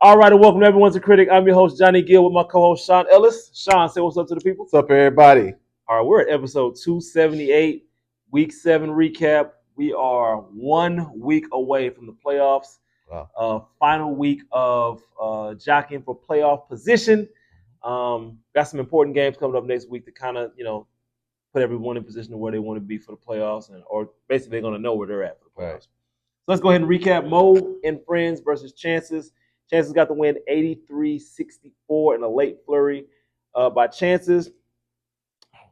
All right, and welcome everyone to Critic. I'm your host, Johnny Gill, with my co-host, Sean Ellis. Sean, say what's up to the people. What's up, everybody? All right, we're at episode 278, Week 7 recap. We are 1 week away from the playoffs. Wow. Final week of jockeying for playoff position. Got some important games coming up next week to kind of, put everyone in position of where they want to be for the playoffs, or basically they're going to know where they're at for the playoffs. Right. So let's go ahead and recap. Mo and Friends versus Chances. Chances got the win 83-64 in a late flurry by Chances.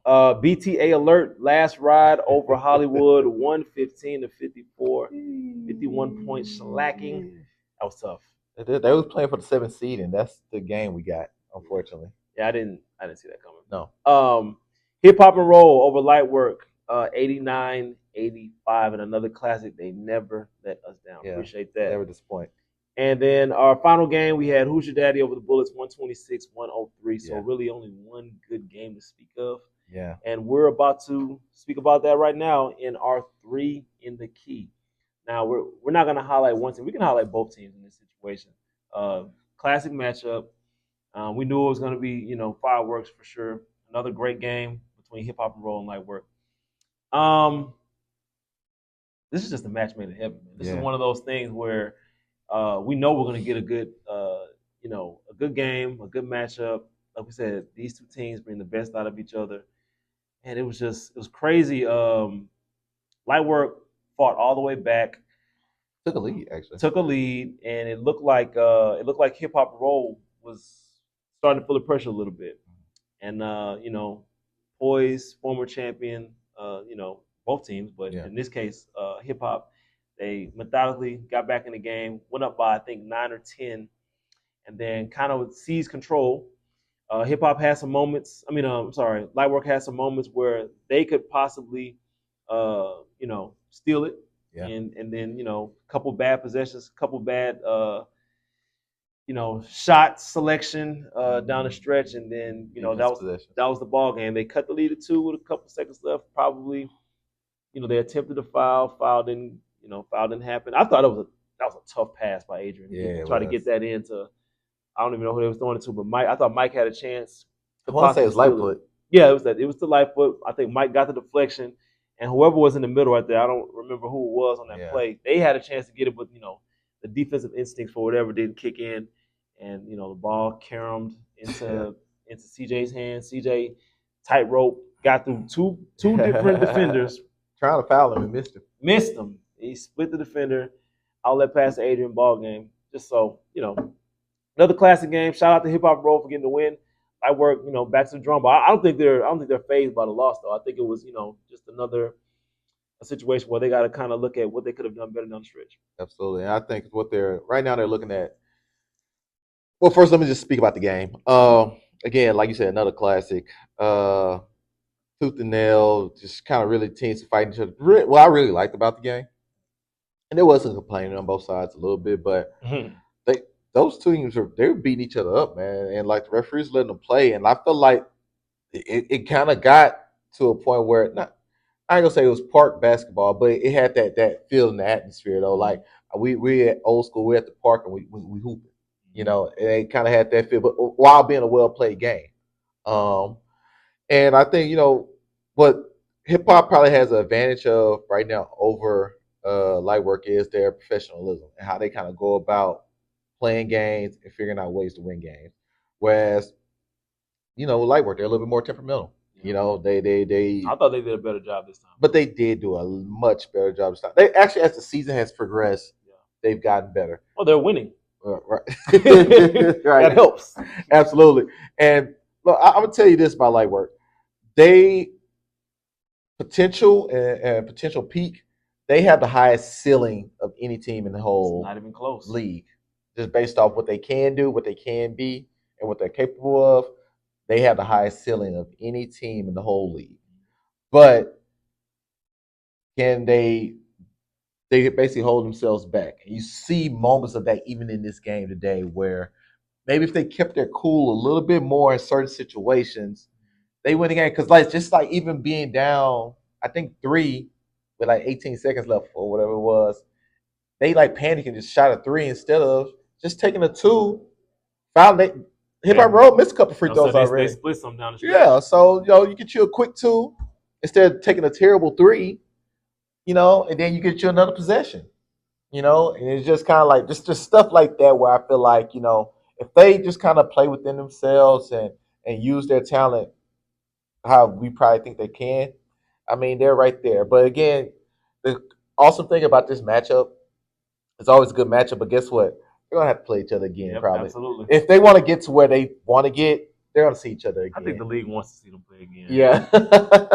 BTA alert, last ride over Hollywood, 115-54, 51 points slacking. That was tough. They was playing for the 7th seed, and that's the game we got, unfortunately. Yeah, I didn't see that coming. No. Hip Hop and Roll over Light Work, 89-85, and another classic. They never let us down. Yeah, appreciate that. Never disappoint. And then our final game, we had Who's Your Daddy over the Bullets, 126-103. So really only one good game to speak of. Yeah. And we're about to speak about that right now in our 3 in the Key. Now, we're not going to highlight one team. We can highlight both teams in this situation. Classic matchup. We knew it was going to be, fireworks for sure. Another great game between Hip Hop and Roll and Light Work. This is just a match made in heaven, man. This is one of those things where we know we're going to get a good, a good game, a good matchup. Like we said, these two teams bring the best out of each other. And it was crazy. Lightwork fought all the way back. Took a lead, actually. Took a lead, and it looked like Hip Hop Roll was starting to feel the pressure a little bit. And Poise, former champion, both teams, but in this case, Hip Hop, they methodically got back in the game, went up by I think 9 or 10, and then kind of seized control. Hip Hop had some moments. Lightwork had some moments where they could possibly, steal it. Yeah. And then a couple bad possessions, couple bad, shot selection down the stretch, and then that was the ball game. They cut the lead to 2 with a couple seconds left. Probably, they attempted to foul didn't happen. I thought that was a tough pass by Adrian. Yeah, try to get that into. I don't even know who they was throwing it to, but Mike. I thought Mike had a chance. I want to say it was Lightfoot. Yeah, it was the Lightfoot. I think Mike got the deflection, and whoever was in the middle right there, I don't remember who it was on that play. They had a chance to get it, but the defensive instincts for whatever didn't kick in, and the ball caromed into CJ's hands. CJ tightrope got through two different defenders. Trying to foul him and missed him. Missed him. He split the defender. Outlet pass to Adrian, ball game. Just so another classic game. Shout out to Hip Hop Roll for getting the win. I work, back to the drum. But I don't think they're fazed by the loss though. I think it was, just a situation where they got to kind of look at what they could have done better down the stretch. Absolutely. And I think they're looking at. Well, first let me just speak about the game. Again, like you said, another classic. Tooth and nail, just kind of really teams fighting each other. What I really liked about the game, and there was some complaining on both sides a little bit, but those two teams they were beating each other up, man, and like the referees letting them play, and I feel like it kind of got to a point where I ain't gonna say it was park basketball, but it had that feel in the atmosphere though. Like we at old school, we're at the park and we hooping, it kind of had that feel, but while being a well played game. And I think, what hip hop probably has an advantage of right now over Lightwork is their professionalism and how they kind of go about playing games and figuring out ways to win games. Whereas, Lightwork, they're a little bit more temperamental. They I thought they did a better job this time. But they did do a much better job this time. They actually, as the season has progressed, they've gotten better. Oh, they're winning. Right. That helps. Absolutely. And look, I'm gonna tell you this about Lightwork. They potential and potential peak. They have the highest ceiling of any team in the whole not even close league. Just based off what they can do, what they can be, and what they're capable of. They have the highest ceiling of any team in the whole league. But can they basically hold themselves back? And you see moments of that even in this game today where maybe if they kept their cool a little bit more in certain situations, they win the game. Because just even being down, I think 3 with 18 seconds left or whatever it was, they panicked and just shot a 3 instead of just taking a 2, foul. Hip Hop Road missed a couple free throws So already. they split some down the street. Yeah, so you get you a quick 2 instead of taking a terrible 3, and then you get you another possession. And it's just kind of like just stuff like that where I feel like, if they just kind of play within themselves and use their talent how we probably think they can, I mean, they're right there. But again, the awesome thing about this matchup, it's always a good matchup, but guess what? They're gonna have to play each other again, probably. Absolutely. If they want to get to where they want to get, they're gonna see each other again. I think the league wants to see them play again. Yeah.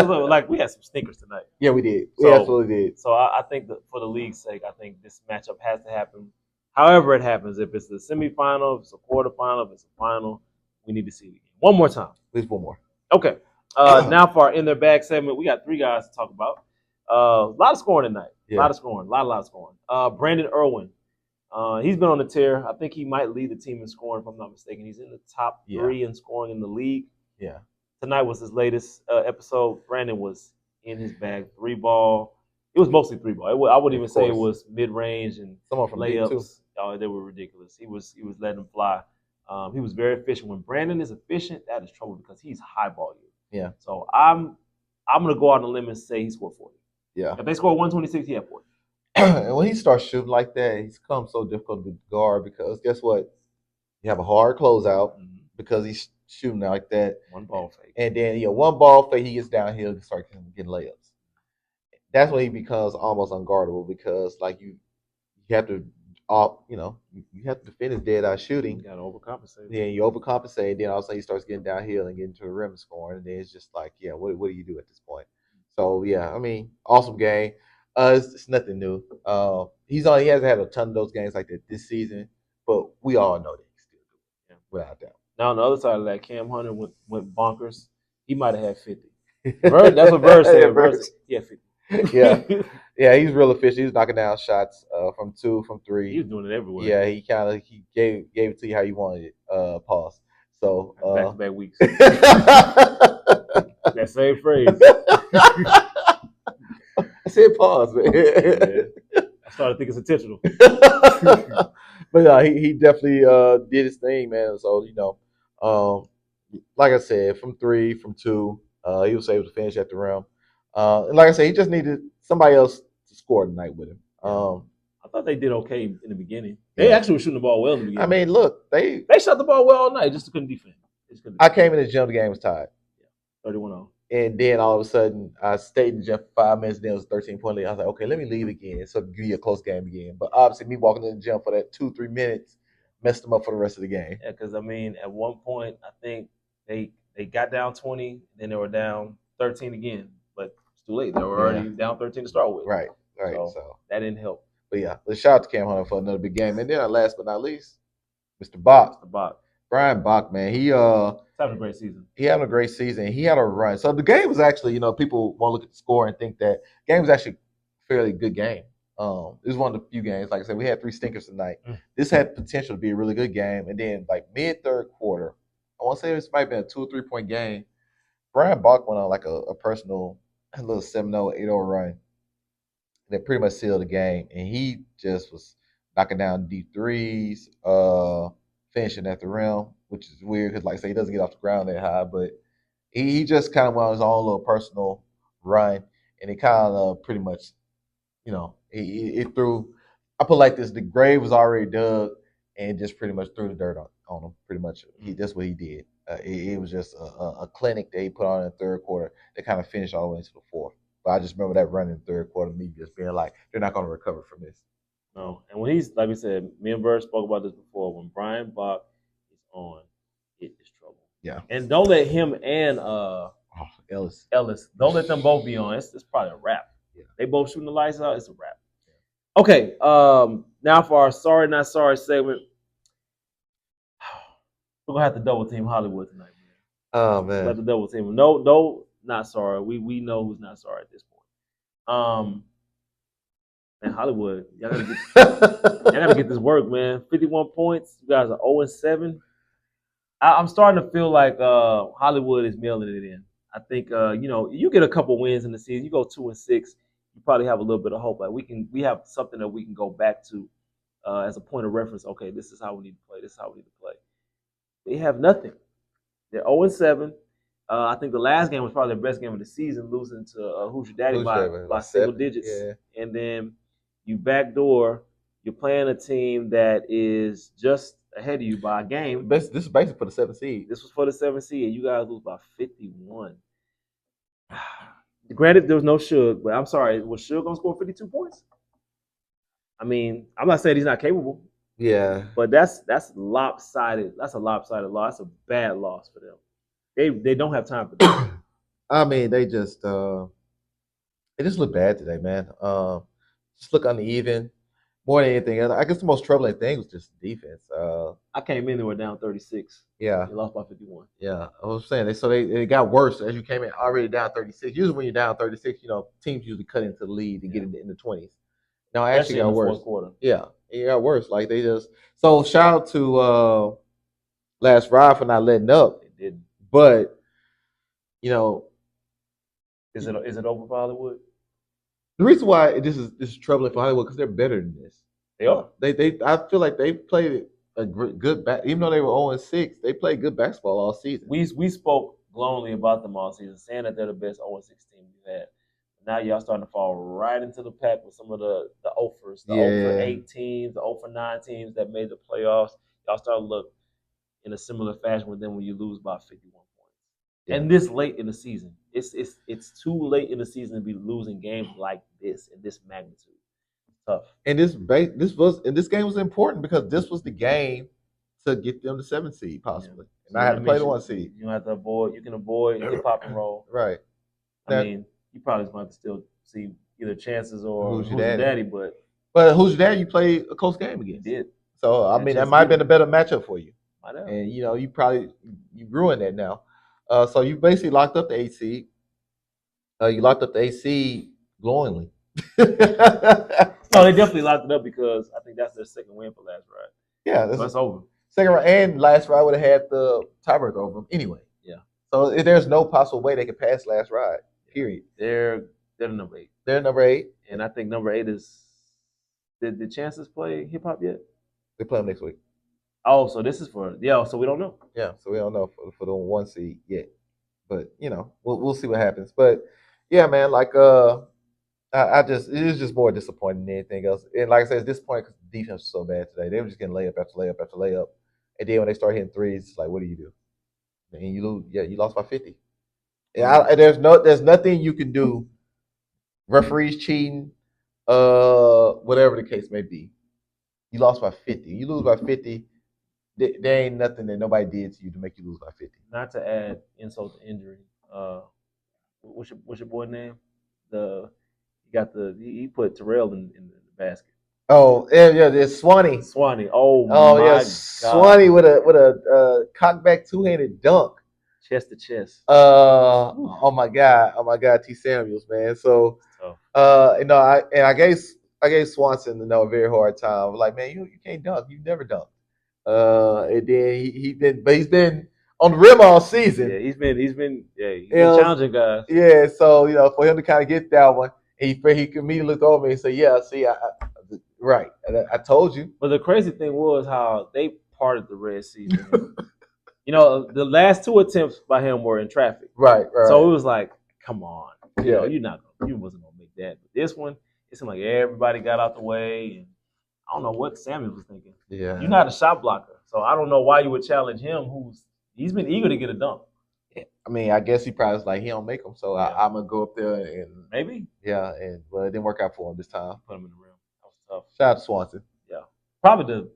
Like we had some stinkers tonight. Yeah, we did. We absolutely did. So I think that for the league's sake, I think this matchup has to happen. However it happens, if it's the semifinal, if it's a quarterfinal, if it's a final, we need to see it again. One more time. Please, one more. Okay. Now for our In Their Bag segment, we got 3 guys to talk about. A lot of scoring tonight. A lot of scoring. A lot of scoring. Brandon Irwin. He's been on the tear. I think he might lead the team in scoring, if I'm not mistaken. He's in the top 3 in scoring in the league. Yeah. Tonight was his latest episode. Brandon was in his bag. 3-ball. It was mostly 3-ball. I wouldn't even say it was mid-range and someone from layups. Oh, they were ridiculous. He was letting them fly. He was very efficient. When Brandon is efficient, that is trouble because he's high volume. Yeah. So I'm gonna go out on a limb and say he scored 40. Yeah. If they score 126, he had 40. And when he starts shooting like that, he's become so difficult to guard because guess what? You have a hard closeout because he's shooting like that. One ball fake. And then one ball fake, he gets downhill and starts getting layups. That's when he becomes almost unguardable because like you have to you have to defend his dead eye shooting. You gotta overcompensate. Yeah, you overcompensate, then all of a sudden he starts getting downhill and getting to the rim scoring, and then it's just like, what do you do at this point? So I mean, awesome game. It's nothing new. He hasn't had a ton of those games like that this season, but we all know that he's still good, without doubt. Now on the other side of that, Cam Hunter went bonkers. He might have had 50. That's what Bird said. Yeah, 50. Yeah, he's real efficient. He's knocking down shots from 2, from 3. He was doing it everywhere. Yeah, he gave it to you how you wanted it. Pause. So back-to-back weeks. That same phrase. I said pause, man. Yeah. I started thinking it's intentional. But he definitely did his thing, man. So like I said, from 3, from 2, he was able to finish at the rim. And like I said, he just needed somebody else to score tonight with him. I thought they did okay in the beginning. They actually were shooting the ball well in the beginning. I mean, look, they shot the ball well all night, just couldn't defend. I came in the gym, the game was tied. 31-0. And then all of a sudden, I stayed in the gym for 5 minutes. Then it was 13-point lead. I was like, okay, let me leave again, so give you a close game again. But obviously, me walking in the gym for that 2-3 minutes messed them up for the rest of the game. Yeah, because I mean, at one point, I think they got down 20, then they were down 13 again. But it's too late. They were already down 13 to start with. Right. So that didn't help. But let's shout out to Cam Hunter for another big game. And then last but not least, Mr. Bach. Brian Bach, man, he's having a great season. He having a great season. He had a run. So the game was actually, people want to look at the score and think that game was actually a fairly good game. It was one of the few games. Like I said, we had 3 stinkers tonight. This had potential to be a really good game. And then, like mid-third quarter, I want to say this might have been a 2 or 3 point game. Brian Bach went on like a personal little 7-0, 8-0 run that pretty much sealed the game. And he just was knocking down deep threes, finishing at the rim, which is weird because, like I say, he doesn't get off the ground that high, but he just kind of went on his own little personal run, and it kind of pretty much, it threw. I put it like this: the grave was already dug, and just pretty much threw the dirt on him. Pretty much, that's what he did. It was just a clinic that he put on in the third quarter that kind of finished all the way into the fourth. But I just remember that run in the third quarter, me just being like, they're not going to recover from this. No, and when he's, like we said, me and Bird spoke about this before. When Brian Bach is on, it is trouble. Yeah. And don't let him and Ellis, don't let them both be on. It's probably a wrap. Yeah. They both shooting the lights out. It's a wrap. Yeah. Okay. Now for our sorry not sorry segment, we're gonna have to double team Hollywood tonight, man. Oh man. We're gonna have to double team him. No, not sorry. We know who's not sorry at this point. And Hollywood, y'all gotta get this work, man. 51 points. You guys are 0-7. I'm starting to feel like Hollywood is mailing it in. I think you get a couple wins in the season. You go 2-6, you probably have a little bit of hope. Like we have something that we can go back to as a point of reference. Okay, this is how we need to play. This is how we need to play. They have nothing. They're 0-7. I think the last game was probably their best game of the season, losing to Who's Your Daddy by single digits. Yeah. And then you backdoor. You're playing a team that is just ahead of you by a game. This is basically for the 7th seed. This was for the 7th seed, and you guys lose by 51. Granted, there was no Suge, but I'm sorry. Was Suge going to score 52 points? I mean, I'm not saying he's not capable. Yeah. But that's lopsided. That's a lopsided loss. That's a bad loss for them. They don't have time for that. I mean, they just look bad today, man. Just look uneven. More than anything else. I guess the most troubling thing was just defense. I came in, they were down 36. Yeah. They lost by 51. Yeah. I was saying they got worse as you came in already down 36. Usually when you're down 36, teams usually cut into the lead and get in the 20s. No, it actually got worse. Quarter. Yeah. It got worse. Like they just shout out to Last Ride for not letting up. They didn't. But is it over for Hollywood? The reason why this is troubling for Hollywood because they're better than this. They are. I feel like they played a good even though they were 0-6, they played good basketball all season. We spoke glowingly about them all season, saying that they're the best 0-6 team we've had. Now y'all starting to fall right into the pack with some of the offers, the 0-8 teams, the 0-9 teams that made the playoffs. Y'all start to look in a similar fashion with them when you lose by 51 points. Yeah. And this late in the season, it's too late in the season to be losing games like this in this magnitude. It's tough. And this game was important because this was the game to get them the 7th seed possibly. Yeah. And I had to play the 1 seed. You have to avoid. You can avoid hip hop and roll. Right. I mean, you probably just want to still see either chances or Who's Your Daddy. But Who's Your Daddy? You played a close game against. You did. So I mean, that might have been a better matchup for you. I know. And you ruined that now. So you basically locked up the 8th seed. You locked up the 8th seed glowingly. No, they definitely locked it up because I think that's their second win for Last Ride. Yeah, that's over. Second round and Last Ride would have had the tiebreaker over them anyway. Yeah. So there's no possible way they could pass Last Ride. Period. They're the number 8. They're number 8, and I think number 8 is. Did the Chances play hip hop yet? They play them next week. So this is for So we don't know. Yeah, so we don't know for the 1 seed yet, but we'll see what happens. But yeah, man, like it is just more disappointing than anything else. And like I said, it's disappointing because the defense was so bad today. They were just getting layup after layup after layup, and then when they start hitting threes, it's like, what do you do? And you lose. Yeah, you lost by 50. And there's nothing you can do. Referees cheating, whatever the case may be. You lost by 50. You lose by 50. There ain't nothing that nobody did to you to make you lose by 50. Not to add insult to injury. What's your boy name? He put Terrell in the basket. Oh yeah, there's Swanee. Oh my God. Swanee with a cockback 2-handed dunk. Chest to chest. Oh my God, T. Samuels, man. So I gave Swanson a very hard time. Like, man, you can't dunk. You've never dunked. And then he's been on the rim all season. Yeah, he's been challenging guys. Yeah, so for him to kind of get that one, he immediately looked over me and said, "Yeah, see, I told you." But the crazy thing was how they parted the Red Sea. The last 2 attempts by him were in traffic. Right. So it was like, come on, you wasn't gonna make that. But this one, it seemed like everybody got out the way, and I don't know what Samuel was thinking. Yeah, you're not a shot blocker, so I don't know why you would challenge him. He's been eager to get a dunk. Yeah. I mean, I guess he probably was like, he don't make them, so I'm gonna go up there and maybe. Yeah, but it didn't work out for him this time. Put him in the rim. That was tough. Shout out to Swanson. Yeah, probably the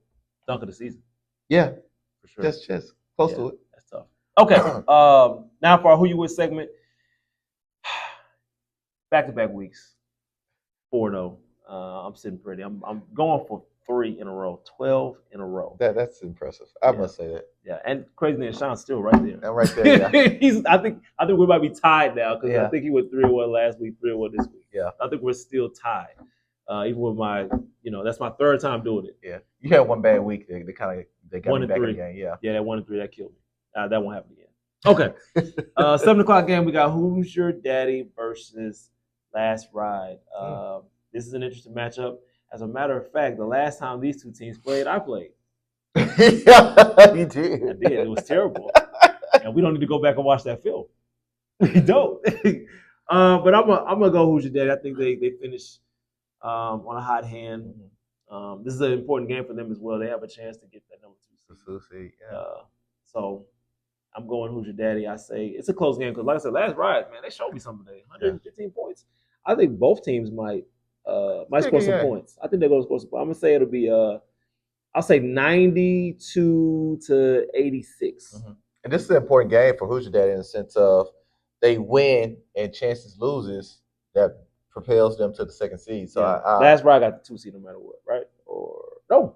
dunk of the season. Yeah, for sure. Just close to it. That's tough. Okay, now for our Who You With segment. Back-to-back weeks, 4-0. I'm sitting pretty. I'm going for 3 in a row, 12 in a row. That's impressive. I must say that. Yeah, and crazy thing, Sean's still right there. I'm right there. Yeah. I think we might be tied now because I think he went 3-1 last week, 3-1 this week. Yeah, I think we're still tied. Even with my, that's my 3rd time doing it. Yeah, you had one bad week. They got me back in the game. Yeah, that 1-3 that killed me. That won't happen again. Okay, 7 o'clock game. We got Who's Your Daddy versus Last Ride. This is an interesting matchup. As a matter of fact, the last time these two teams played, I played. Yeah, you did. I did. It was terrible. And we don't need to go back and watch that film. We don't. But I'm gonna go Hoosier Daddy. I think they finish on a hot hand. This is an important game for them as well. They have a chance to get that number 2 seed. Yeah. So I'm going Hoosier Daddy. I say it's a close game because, like I said, last ride, man, they showed me something today. 115 points. I think both teams might score some points. I think they're going to score some points. I'm gonna say it'll be I'll say 92 to 86. And this is an important game for Hoosier Daddy in the sense of they win and chances loses that propels them to the 2nd seed. So last ride got the 2 seed no matter what, right? Or no.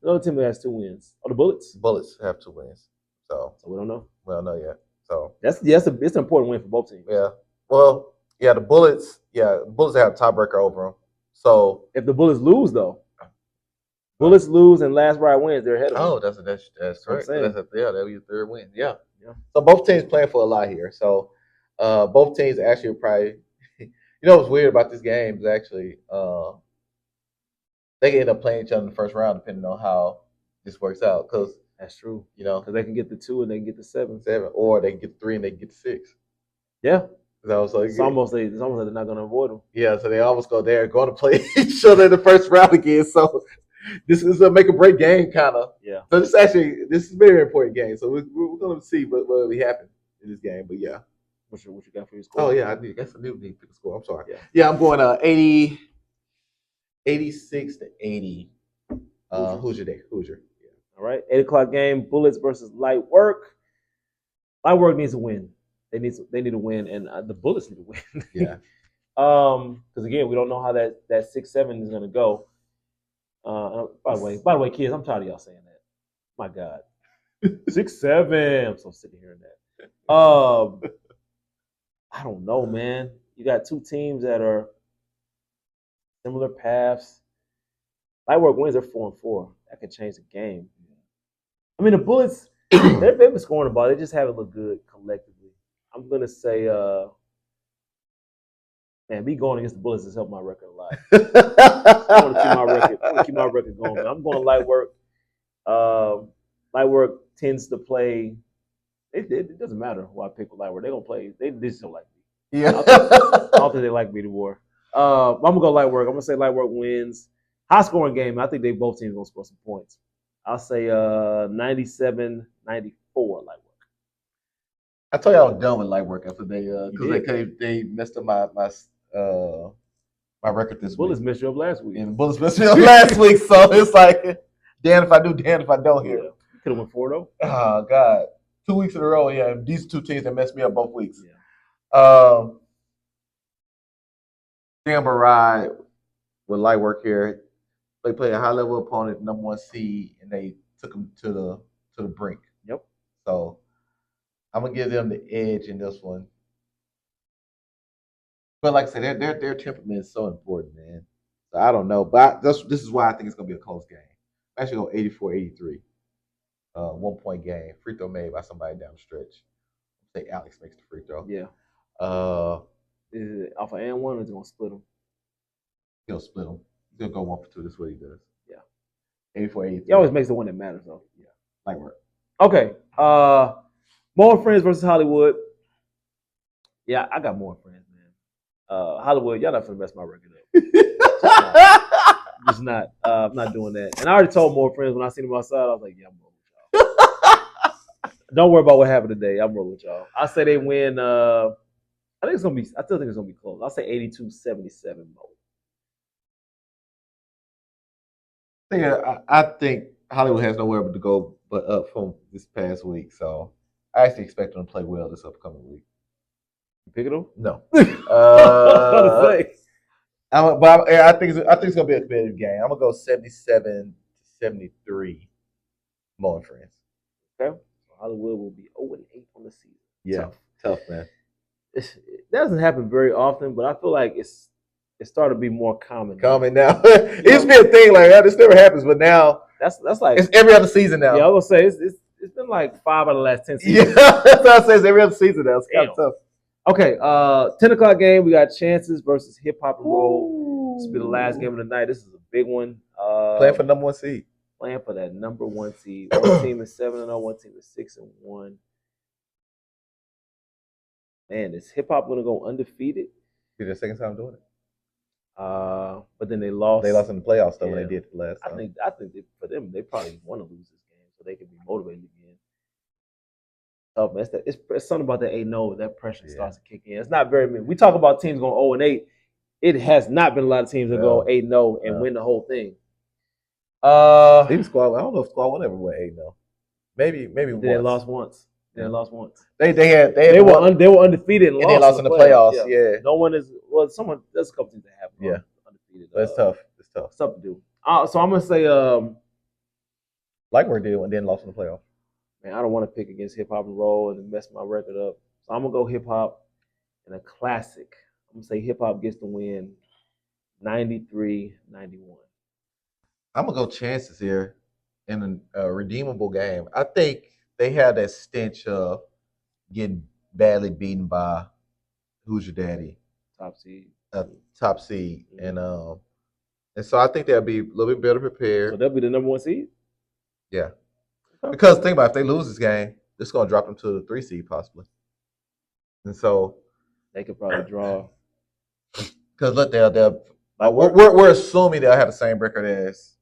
Another team that has 2 wins. Oh, the Bullets. Bullets have 2 wins. So we don't know. We don't know yet. So it's an important win for both teams. Yeah. Well, yeah, the Bullets have a tiebreaker over them. So if the Bullets lose though. Bullets lose and last ride wins, they're ahead of them. Oh, that's correct. That'll be the 3rd win. Yeah. So both teams playing for a lot here. So both teams actually probably what's weird about this game is actually they can end up playing each other in the first round depending on how this works out. Because that's true. Because they can get the 2 and they can get the 7. Or they can get the 3 and they can get the 6. Yeah. So it's almost like they're not going to avoid them. Yeah, so they almost go there, going to play each other in the first round again. So this is a make or break game, kind of. Yeah. So this is a very important game. So we're going to see what will happen in this game. But yeah. What you got for your score? Oh yeah, I guess I do need to pick a score. I'm sorry. Yeah, I'm going 86 to 80. Hoosier. Yeah. All right. 8:00 game. Bullets versus Light Work. Light Work needs to win. They need to win, and the Bullets need to win. Yeah. Because again, we don't know how that 6-7 is going to go. By the way, kids, I'm tired of y'all saying that. My God, 6-7. I'm so sick of hearing that. I don't know, man. You got 2 teams that are similar paths. Lightwork wins. They're 4-4. That could change the game. I mean, the Bullets, they've been scoring the ball. They just haven't looked good collectively. I'm gonna say, man, me going against the Bullets has helped my record a lot. I want to keep my record going. But I'm going Lightwork. Lightwork tends to play. It doesn't matter who I pick with Lightwork. They're gonna play. They just don't like me. Yeah. I don't think they like me anymore. I'm gonna go Lightwork. I'm gonna say Lightwork wins. High scoring game. I think both teams gonna score some points. I'll say 97-94 Lightwork. I told you I was done with Lightwork after they messed up my record this week. Bullets messed you up last week. And the Bullets messed me up last week, so it's like damn if I do, damn if I don't here. You could have went 4-0. Oh God. 2 weeks in a row, yeah. These 2 teams that messed me up both weeks. Yeah. Denver ride with Lightwork here. They played a high level opponent, number 1 seed, and they took them to the brink. Yep. So I'm gonna give them the edge in this one. But like I said, their temperament is so important, man. So I don't know, but this is why I think it's gonna be a close game. I'm actually going 84-83. 1-point game. Free throw made by somebody down the stretch. I think Alex makes the free throw. Yeah. Is it off of and one or is he gonna split them? He'll split them. He's gonna go 1 for 2. That's what he does. Yeah. 84-83. He always makes the one that matters though. Yeah. Lightwork. Okay. More Friends versus Hollywood. Yeah, I got more friends, man. Hollywood, y'all not finna mess my record up. Just not. I'm not doing that. And I already told More Friends when I seen them outside, I was like, yeah, I'm rolling with y'all. Don't worry about what happened today. I'm rolling with y'all. I say they win. I still think it's gonna be close. I'll say 82-77 more. Yeah, I think Hollywood has nowhere but to go but up from this past week. So I actually expect them to play well this upcoming week. You picking them? No. I think it's gonna be a competitive game. I'm gonna go 77-73. More Friends. Okay. Hollywood will be 0-8 on the season. Yeah, tough man. It doesn't happen very often, but I feel like it's starting to be more common. Common now. It used to be a thing like that. This never happens, but now that's like it's every other season now. Yeah, I was gonna say it's been like 5 out of the last 10 seasons. Yeah, that's what I say. It's every other season now. It's kind of tough. Okay, 10 o'clock game. We got Chances versus Hip Hop and Roll. This will be the last game of the night. This is big one. Playing for the number 1 seed. Playing for that number 1 seed. One team is 7-0. One team is 6-1. Man, is hip hop gonna go undefeated? Be their second time doing it. But then they lost. They lost in the playoffs though when they did the last time. I think for them, they probably want to lose this game so they can be motivated again. Oh, man, it's something about that 8-0. That pressure starts to kick in. It's not very many. We talk about teams going 0-8. It has not been a lot of teams that go 8-0 and win the whole thing. Even Squad. I don't know if Squad 1 ever went 8-0. Maybe once. They lost once. They lost once. They were undefeated and they lost in the playoffs. Yeah. No one is. Well, there's a couple teams that have undefeated. But it's tough. It's tough. It's tough to do. So I'm gonna say like we did and then lost in the playoffs. Man, I don't want to pick against hip hop and roll and mess my record up. So I'm gonna go hip hop in a classic. I'm gonna say hip hop gets the win, 93-91. I'm gonna go chances here in a redeemable game. I think they have that stench of getting badly beaten by who's your daddy? Top seed. Top seed. Mm-hmm. And so I think they'll be a little bit better prepared. So they'll be the number 1 seed? Yeah. Okay. Because think about it, if they lose this game, it's gonna drop them to the 3 seed possibly. And so they could probably draw. Because look, we're assuming they'll have the same record as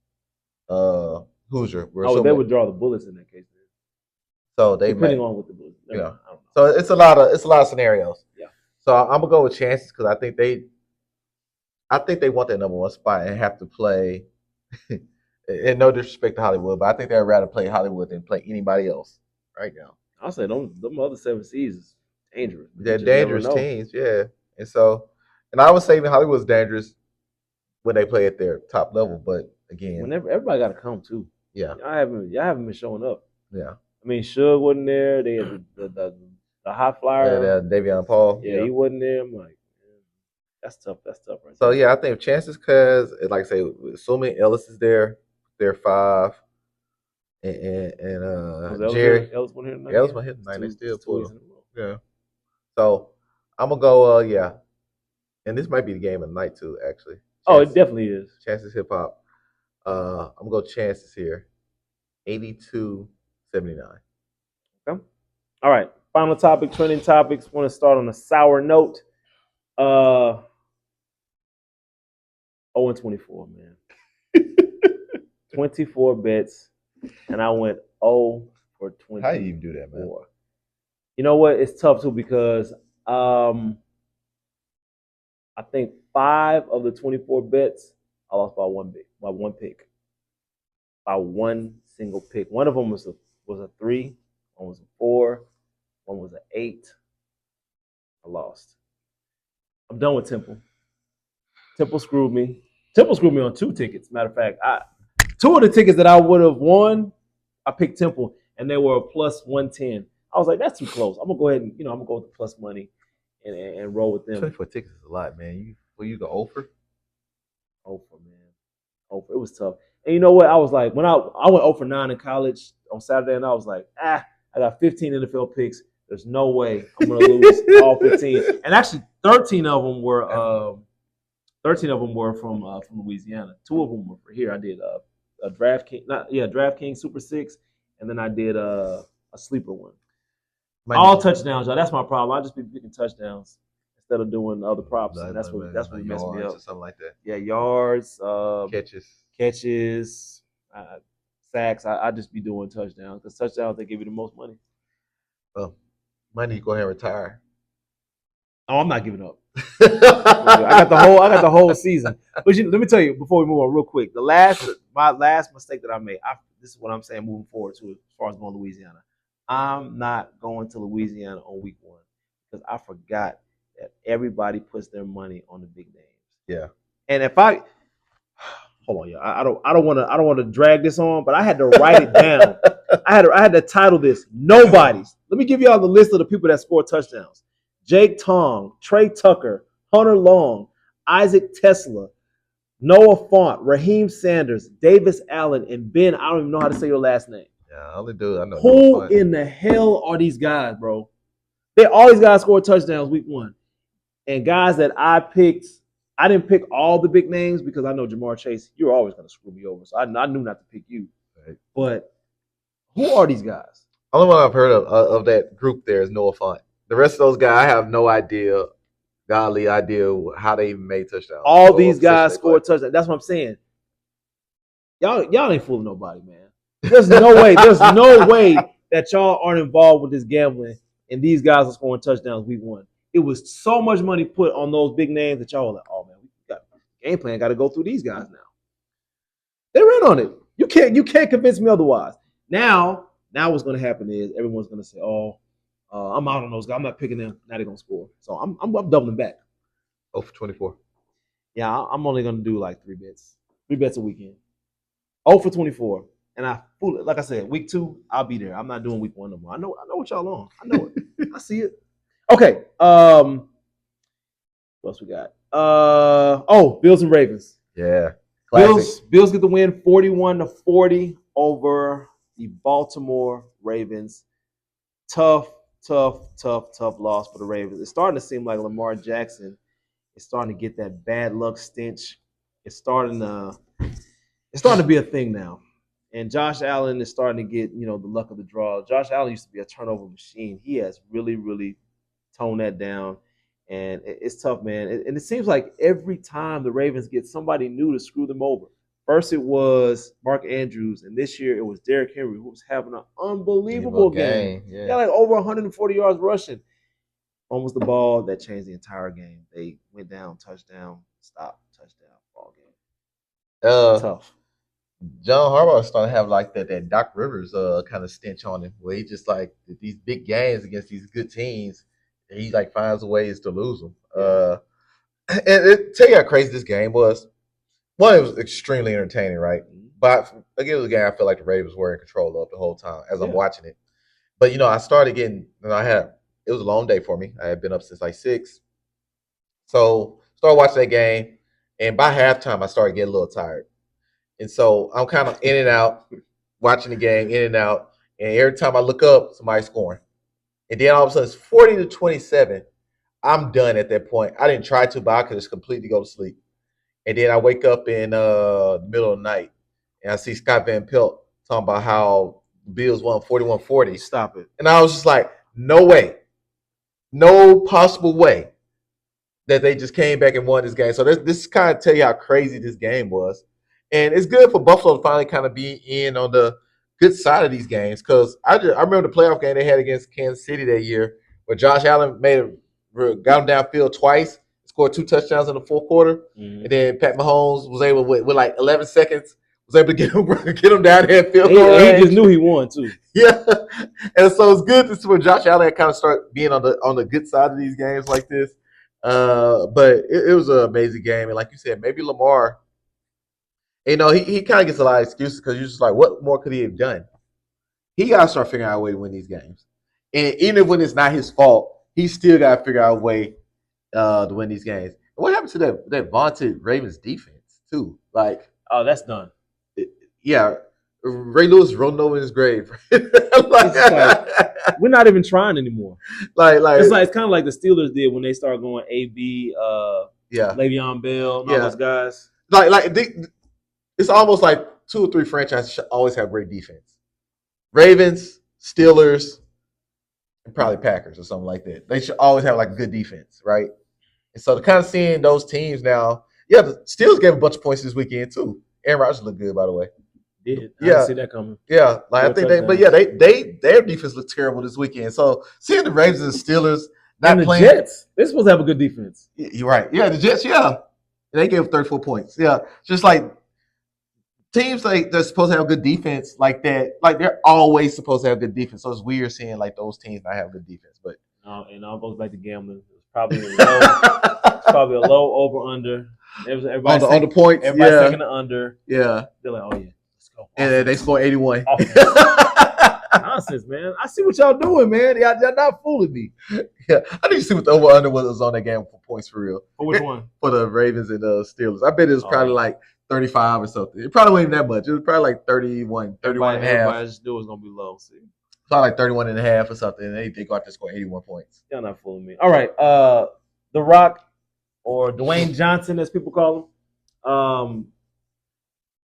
Hoosier. They would draw the Bullets in that case. So they depending on what the Bullets. Yeah. I don't know. So it's a lot of scenarios. Yeah. So I'm gonna go with chances because I think they want that number 1 spot and have to play. And no disrespect to Hollywood, but I think they'd rather play Hollywood than play anybody else right now. I'll say them other 7 seeds is dangerous. They're dangerous teams, yeah. And I would say even Hollywood's dangerous when they play at their top level, but again, whenever everybody got to come too. Yeah, y'all haven't been showing up. Yeah, I mean, Suge wasn't there. They had the high flyer. Yeah, Davion Paul. Yeah, he wasn't there. I'm like, man, that's tough. That's tough, right? So yeah, I think chances because, like I say, assuming Ellis is there, they're 5, and Jerry Ellis went here tonight. Ellis went here tonight. They still pull. Yeah. So I'm gonna go. And this might be the game of the night too. Actually. Chances, it definitely is. Chances hip hop. I'm gonna go chances here. 82-79. Okay. All right. Final topic, trending topics. Want to start on a sour note. 0-24, man. 24 bets, and I went 0 for 20. How do you even do that, man? You know what? It's tough too because I think 5 of the 24 bets I lost by one pick, by one single pick. One of them was a 3, one was a 4, one was an 8. I lost. I'm done with Temple. Temple screwed me. Temple screwed me on 2 tickets. Matter of fact, 2 of the tickets that I would have won, I picked Temple, and they were a plus 110. I was like, that's too close. I'm gonna go ahead and I'm gonna go with the plus money and roll with them. 24 tickets is a lot, man. You go over? Over, man. Over. It was tough. And you know what? I was like, when I went 0 for 9 in college on Saturday, and I was like, I got 15 NFL picks. There's no way I'm gonna lose all 15. And actually, 13 of them were from Louisiana. 2 of them were for here. I did a DraftKings Super 6, and then I did a sleeper one. All touchdowns, y'all. That's my problem. I just be picking touchdowns instead of doing other props. And that's what messed me up. Or something like that. Yeah, yards, catches, sacks. I just be doing touchdowns because touchdowns they give you the most money. Well, money you go ahead and retire. Oh, I'm not giving up. I got the whole season. But let me tell you before we move on real quick. My last mistake that I made. This is what I'm saying moving forward to as far as going to Louisiana. I'm not going to Louisiana on week 1 because I forgot that everybody puts their money on the big names. Yeah. And if hold on, y'all. I don't want to drag this on, but I had to write it down. I had to title this Nobody's. Let me give y'all the list of the people that scored touchdowns. Jake Tong, Trey Tucker, Hunter Long, Isaac Tesla, Noah Font, Raheem Sanders, Davis Allen, and Ben. I don't even know how to say your last name. Yeah, only dude I know. Who in the hell are these guys, bro? All these guys scored touchdowns week 1. And guys that I picked I didn't pick all the big names because I know Jamar Chase, you're always going to screw me over. So I knew not to pick you. Right. But who are these guys? Only one I've heard of that group there is Noah Fant. The rest of those guys, I have no idea, godly idea how they even made touchdowns. All these guys scored touchdowns. That's what I'm saying. Y'all ain't fooling nobody, man. There's no way. There's no way that y'all aren't involved with this gambling and these guys are scoring touchdowns week 1. It was so much money put on those big names that y'all were like, oh man, we got game plan, got to go through these guys now. They ran on it. You can't convince me otherwise. Now what's going to happen is everyone's going to say, oh, I'm out on those guys. I'm not picking them. Now they're going to score. So I'm doubling back. 0 for 24. Yeah, I'm only going to do like 3 bets. 3 bets a weekend. 0 for 24. And like I said, week 2, I'll be there. I'm not doing week 1 no more. I know what y'all on. I know it. I see it. Okay. What else we got? Bills and Ravens. Yeah. Classic. Bills get the win 41-40 over the Baltimore Ravens. Tough loss for the Ravens. It's starting to seem like Lamar Jackson is starting to get that bad luck stench. It's starting to be a thing now. And Josh Allen is starting to get, the luck of the draw. Josh Allen used to be a turnover machine. He has really, really toned that down. And it's tough, man. And it seems like every time the Ravens get somebody new to screw them over. First it was Mark Andrews, and this year it was Derrick Henry, who was having an unbelievable game. Yeah, like over 140 yards rushing. Almost the ball that changed the entire game. They went down, touchdown, stop, touchdown, ball game. Tough. John Harbaugh is starting to have like that Doc Rivers kind of stench on him, where he just like these big games against these good teams, and he like finds ways to lose them. And tell you how crazy this game was. One, it was extremely entertaining, right? But again, it was a game I felt like the Ravens were in control of the whole time as I'm watching it. But I started getting, it was a long day for me. I had been up since like 6. So started watching that game, and by halftime I started getting a little tired. And so I'm kind of in and out, watching the game, in and out. And every time I look up, somebody's scoring. And then all of a sudden it's 40-27. I'm done at that point. I didn't try to, but I could just completely go to sleep. And then I wake up in the middle of the night, and I see Scott Van Pelt talking about how the Bills won 41-40. Stop it. And I was just like, no way. No possible way that they just came back and won this game. So this kind of tell you how crazy this game was. And it's good for Buffalo to finally kind of be in on the good side of these games, because I remember the playoff game they had against Kansas City that year where Josh Allen got him downfield twice, scored 2 touchdowns in the fourth quarter, and then Pat Mahomes was able with like 11 seconds was able to get him down there field goal range. He just knew he won too. Yeah, and so it's good to see where Josh Allen kind of start being on the good side of these games like this. But it was an amazing game, and like you said, maybe Lamar. He kind of gets a lot of excuses because you're just like, what more could he have done? He got to start figuring out a way to win these games. And even when it's not his fault, he still got to figure out a way to win these games. And what happened to that vaunted Ravens defense, too? Like, oh, that's done. Ray Lewis rolling over in his grave. We're not even trying anymore. It's kind of like the Steelers did when they started going AB, Le'Veon Bell, and all those guys. It's almost like 2 or 3 franchises should always have great defense. Ravens, Steelers, and probably Packers or something like that. They should always have like a good defense, right? And so to kind of seeing those teams now, the Steelers gave a bunch of points this weekend too. Aaron Rodgers looked good, by the way. Did. I didn't see that coming. Yeah, I think their defense looked terrible this weekend. So seeing the Ravens and Steelers not playing, Jets, they're supposed to have a good defense. You're right. Yeah, the Jets. Yeah, they gave 34 points. Yeah, just like teams like they're supposed to have good defense like that. Like they're always supposed to have good defense. So it's weird seeing like those teams not have good defense. But and all goes back to gambling. It's probably a low over under. Everybody on the points. Everybody's taking the under. Yeah, they're like, oh yeah. And then they score 81. Nonsense, man. I see what y'all doing, man. Y'all not fooling me. Yeah, I need to see what the over-under was on that game for points for real. For which one? For the Ravens and the Steelers. I bet it was probably like 35 or something. It probably wasn't that much. It was probably like 31 and a half. Everybody just knew it was going to be low. See? Probably like 31 and a half or something. And they got to score 81 points. Y'all not fooling me. All right. The Rock or Dwayne Johnson, as people call him.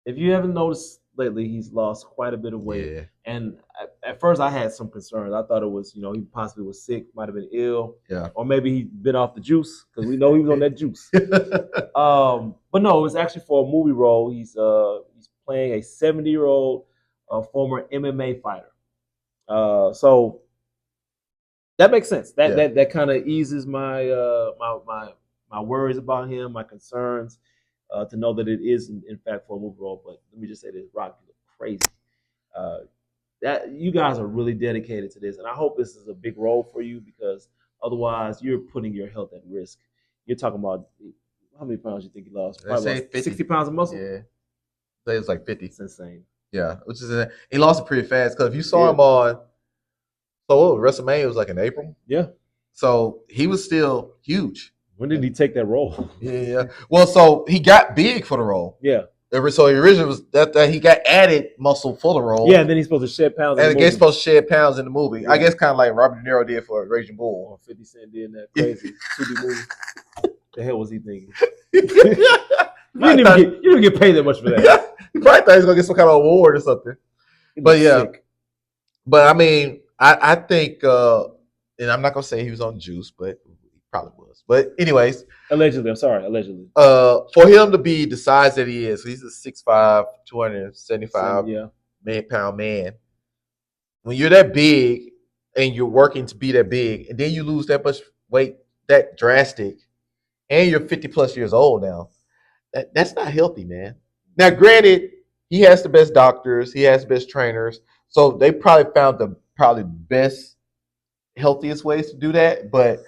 If you haven't noticed lately, he's lost quite a bit of weight. Yeah. And at first, I had some concerns. I thought it was, he possibly was sick, might have been ill, Yeah. or maybe he'd been off the juice because we know he was on that juice. But no, it was actually for a movie role. He's playing a 70-year-old former MMA fighter. So that makes sense. That kind of eases my my worries about him, my concerns, to know that it is in fact for a movie role. But let me just say this: Rock, you look crazy. That you guys are really dedicated to this, and I hope this is a big role for you because otherwise you're putting your health at risk. You're talking about how many pounds you think you lost? Probably say 50. 60 pounds of muscle. Yeah, say it's like 50. It's insane. Yeah, which is he lost it pretty fast because if you saw him on, WrestleMania was like in April. Yeah. So he was still huge. When did he take that role? Yeah. Well, so he got big for the role. Yeah. So the original was that he got added muscle for the role. Yeah, and then he's supposed to shed pounds. And he's supposed to shed pounds in the movie. Yeah. I guess kind of like Robert De Niro did for Raging Bull. Or 50 Cent did in that crazy 2D movie. The hell was he thinking? You didn't get paid that much for that. He probably thought he was gonna get some kind of award or something. But yeah. Sick. But I mean, I think, and I'm not gonna say he was on juice, but he probably was. But anyways, allegedly. For him to be the size that he is, he's a 6'5", 275 pound man. When you're that big and you're working to be that big, and then you lose that much weight, that drastic, and you're 50 plus years old now, that's not healthy, man. Now, granted, he has the best doctors, he has the best trainers, so they probably found the best, healthiest ways to do that, but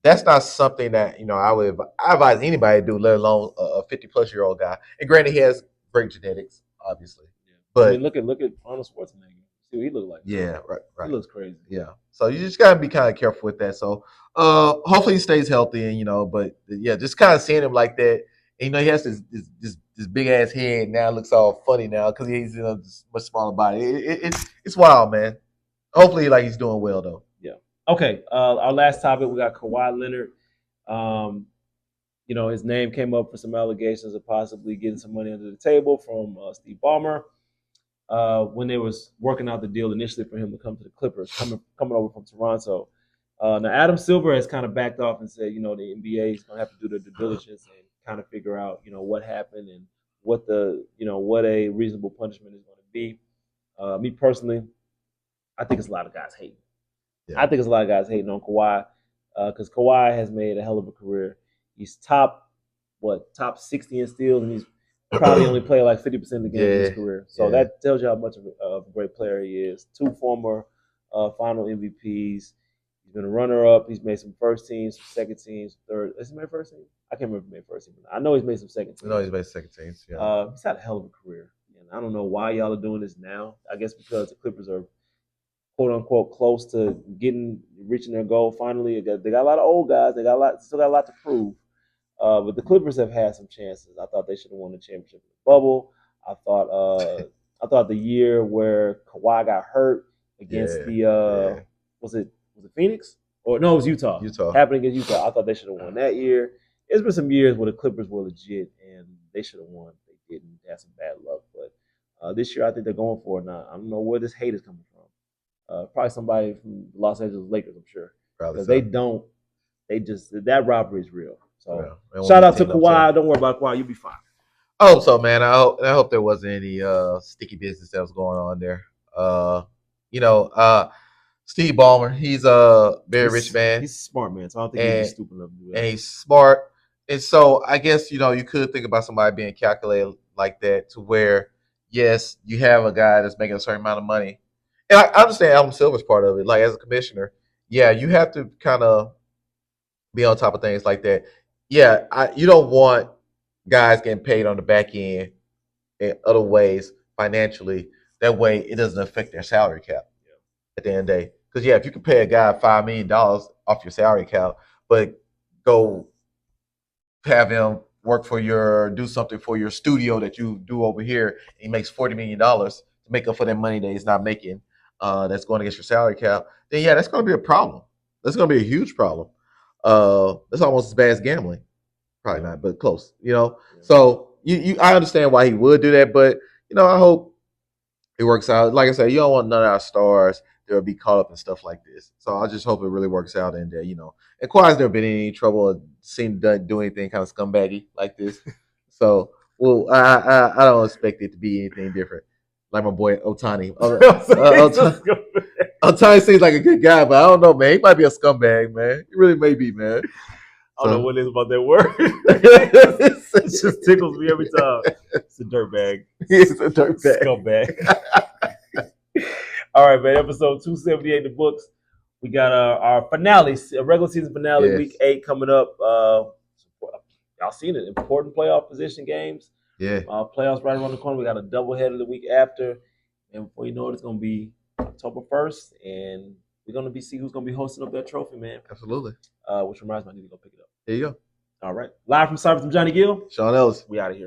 that's not something that, I advise anybody to do, let alone a 50-plus-year-old guy. And granted, he has great genetics, obviously. Yeah. But I mean, look at Arnold Schwarzenegger. See what he looked like. Yeah, right. He looks crazy. Yeah. So you just gotta be kind of careful with that. So hopefully he stays healthy, and but yeah, just kind of seeing him like that. And, he has this big ass head now. It looks all funny now because he's this much smaller body. It's wild, man. Hopefully, he's doing well though. Yeah. Okay. Our last topic, we got Kawhi Leonard. His name came up for some allegations of possibly getting some money under the table from Steve Ballmer when they was working out the deal initially for him to come to the Clippers, coming over from Toronto. Now Adam Silver has kind of backed off and said, the NBA is going to have to do their due diligence and kind of figure out, what happened and what what a reasonable punishment is going to be. Me personally, I think it's a lot of guys hating. Yeah. I think it's a lot of guys hating on Kawhi because Kawhi has made a hell of a career. He's top 60 in steals, and he's probably only played like 50% of the game in his career. So that tells you how much of a great player he is. 2 former final MVPs. He's been a runner-up. He's made some first teams, some second teams, third. Has he made first team? I can't remember if he made first team. I know he's made some second teams. No, he's made second teams. Yeah. He's had a hell of a career. And I don't know why y'all are doing this now. I guess because the Clippers are quote unquote close to reaching their goal finally. They got a lot of old guys. They still got a lot to prove. But the Clippers have had some chances. I thought they should have won the championship in the bubble. I thought the year where Kawhi got hurt against was it Phoenix? Or no, it was Utah. Happening against Utah. I thought they should have won that year. There's been some years where the Clippers were legit and they should have won. They didn't. They had some bad luck. But this year I think they're going for it now. I don't know where this hate is coming from. Probably somebody from the Los Angeles Lakers, I'm sure. Because that rivalry is real. So shout out to Kawhi. Don't worry about Kawhi. You'll be fine. Oh, so man, I hope there wasn't any sticky business that was going on there. Steve Ballmer, he's a very rich man. He's a smart man, so I don't think he's stupid enough to do that. And he's smart. And so I guess, you could think about somebody being calculated like that to where, yes, you have a guy that's making a certain amount of money. And I understand Adam Silver's part of it. Like, as a commissioner, yeah, you have to kind of be on top of things like that. Yeah, you don't want guys getting paid on the back end in other ways financially. That way it doesn't affect their salary cap at the end of the day. Because, yeah, if you can pay a guy $5 million off your salary cap, but go have him do something for your studio that you do over here, and he makes $40 million to make up for that money that he's not making, that's going against your salary cap, then, yeah, that's going to be a problem. That's going to be a huge problem. That's almost as bad as gambling. Probably not, but close. So I understand why he would do that, but I hope it works out. Like I said, you don't want none of our stars that will be caught up in stuff like this. So I just hope it really works out, and that and Kawhi's never been in any trouble or seen do anything kind of scumbaggy like this. So well, I don't expect it to be anything different. Like my boy Otani. Otani seems like a good guy, but I don't know, man. He might be a scumbag, man. He really may be, man. I don't know what it is about that word. It just tickles me every time. It's a dirtbag. It's a dirtbag. Scumbag. All right, man. Episode 278 in the books. We got our finale, a regular season finale, Yes. week 8 coming up. Y'all seen it. Important playoff position games. Yeah. Playoffs right around the corner. We got a doubleheader the week after. And before you know it, it's going to be October 1st. And we're going to see who's going to be hosting up that trophy, man. Absolutely. Which reminds me, I need to go pick it up. There you go. All right. Live from Cypress, I'm Johnny Gill. Sean Ellis. We out of here.